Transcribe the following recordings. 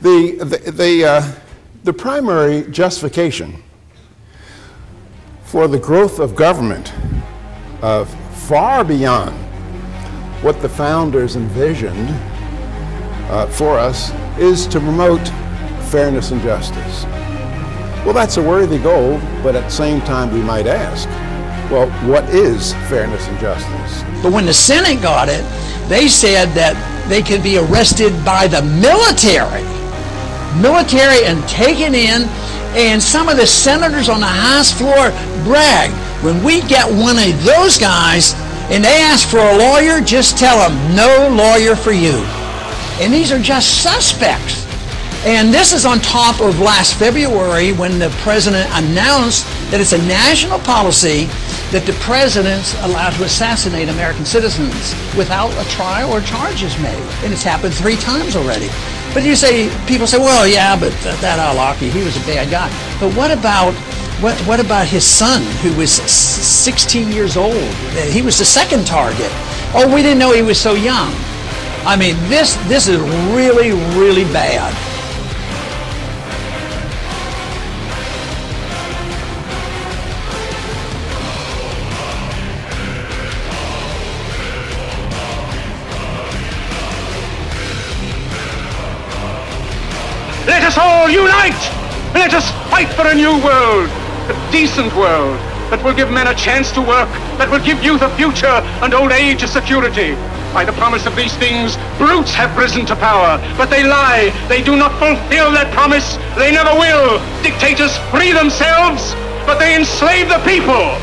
The primary justification for the growth of government far beyond what the founders envisioned for us is to promote fairness and justice. Well, that's a worthy goal, but at the same time we might ask, well, what is fairness and justice? But when the Senate got it, they said that they could be arrested by the military and taken in, and some of the senators on the House floor bragged, when we get one of those guys and they ask for a lawyer, just tell them, no lawyer for you. And these are just suspects. And this is on top of last February when the president announced that it's a national policy that the president's allowed to assassinate American citizens without a trial or charges made. And it's happened 3 times already. But people say, well, yeah, but that al-Awlaki, he was a bad guy. But what about his son, who was 16 years old? He was the second target. Oh, we didn't know he was so young. I mean, this is really, really bad. Let us all unite! Let us fight for a new world, a decent world, that will give men a chance to work, that will give youth a future and old age a security. By the promise of these things, brutes have risen to power, but they lie. They do not fulfill that promise. They never will. Dictators free themselves, but they enslave the people.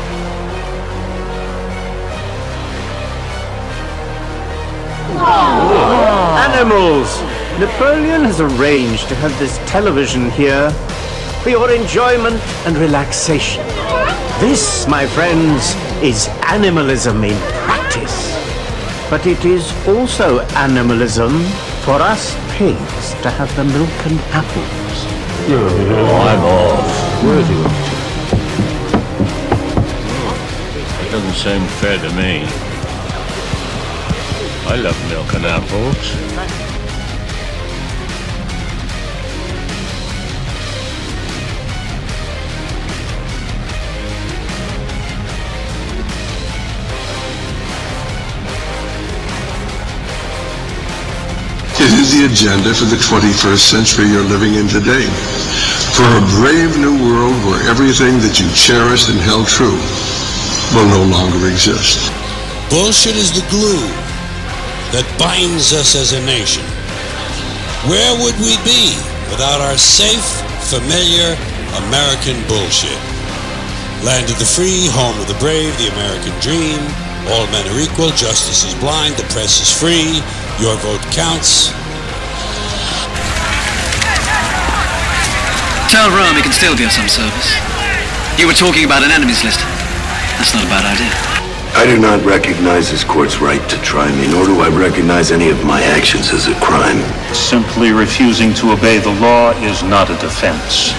Animals! Napoleon has arranged to have this television here for your enjoyment and relaxation. This, my friends, is animalism in practice. But it is also animalism for us pigs to have the milk and apples. I'm off. Where's he off to? It doesn't seem fair to me. I love milk and apples. It is the agenda for the 21st century you're living in today. For a brave new world where everything that you cherished and held true will no longer exist. Bullshit is the glue that binds us as a nation. Where would we be without our safe, familiar American bullshit? Land of the free, home of the brave, the American dream. All men are equal, justice is blind, the press is free, your vote counts. Tell Rome he can still be of some service. You were talking about an enemies list. That's not a bad idea. I do not recognize this court's right to try me, nor do I recognize any of my actions as a crime. Simply refusing to obey the law is not a defense.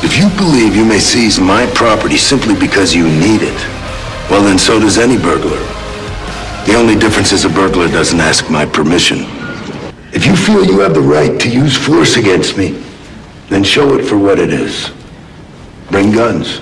If you believe you may seize my property simply because you need it, well then so does any burglar. The only difference is a burglar doesn't ask my permission. If you feel you have the right to use force against me, then show it for what it is. Bring guns.